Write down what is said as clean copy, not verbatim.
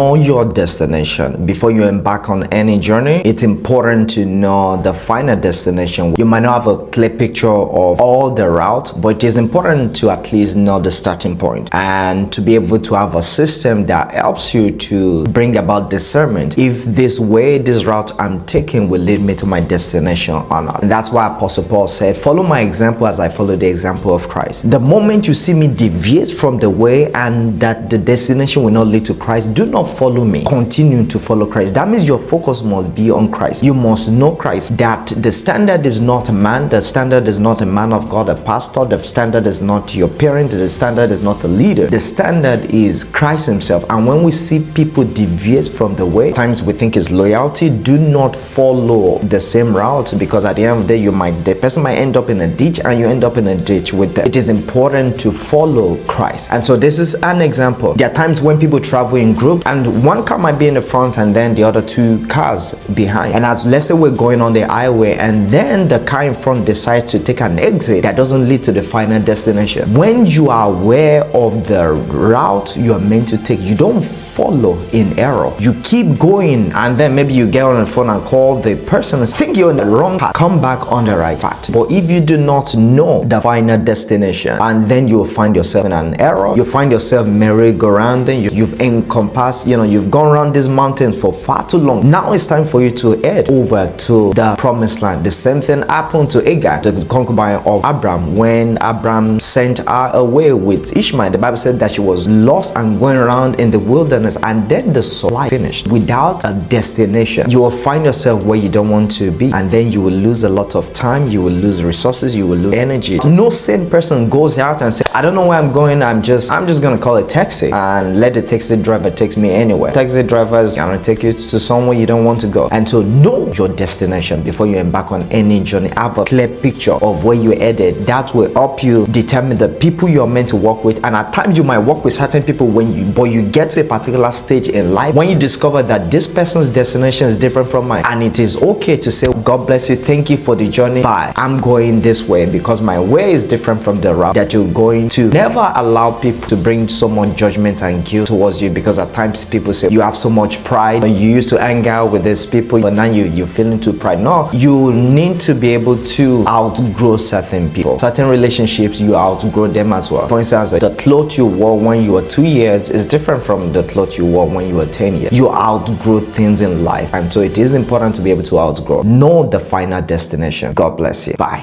Know your destination. Before you embark on any journey, it's important to know the final destination. You might not have a clear picture of all the route, but it is important to at least know the starting point and to be able to have a system that helps you to bring about discernment if this route I'm taking will lead me to my destination or not. And that's why Apostle Paul said, follow my example as I follow the example of Christ. The moment you see me deviate from the way and that the destination will not lead to Christ, do not follow me. Continue to follow Christ. That means your focus must be on Christ. You must know Christ, that the standard is not a man, the standard is not a man of God, a pastor, the standard is not your parent, the standard is not a leader. The standard is Christ himself. And when we see people deviate from the way, times we think is loyalty, do not follow the same route, because at the end of the day, the person might end up in a ditch and you end up in a ditch with them. It is important to follow Christ. And so this is an example. There are times when people travel in group and one car might be in the front and then the other two cars behind. And as let's say we're going on the highway and then the car in front decides to take an exit that doesn't lead to the final destination. When you are aware of the route you are meant to take, you don't follow in error. You keep going, and then maybe you get on the phone and call the person and think you're on the wrong path. Come back on the right path. But if you do not know the final destination, and then you'll find yourself in an error, you find yourself merry-go-rounding, you've encompassed, you've gone around these mountains for far too long. Now it's time for you to head over to the promised land. The same thing happened to Hagar, the concubine of Abraham, when Abraham sent her away with Ishmael. The Bible said that she was lost and going around in the wilderness, and then the supply finished. Without a destination, you will find yourself where you don't want to be, and then you will lose a lot of time, you will lose resources, you will lose energy. No sane person goes out and says, I don't know where I'm going, I'm just gonna call a taxi and let the taxi driver take me anywhere. Taxi drivers gonna take you to somewhere you don't want to go. And so know your destination before you embark on any journey. Have a clear picture of where you're headed. That will help you determine the people you're meant to work with. And at times you might work with certain people but you get to a particular stage in life when you discover that this person's destination is different from mine, and it is okay to say, God bless you, thank you for the journey, bye, I'm going this way because my way is different from the route that you're going to. Never allow people to bring so much judgment and guilt towards you, because at times people say you have so much pride and you used to hang out with these people but now you're feeling too pride. No, you need to be able to outgrow certain people. Certain relationships, you outgrow them as well. For instance, the clothes you wore when you were 2 years is different from the clothes you wore when you were 10 years. You outgrow things in life, and so it is important to be able to outgrow. Know the final destination. God bless you. Bye.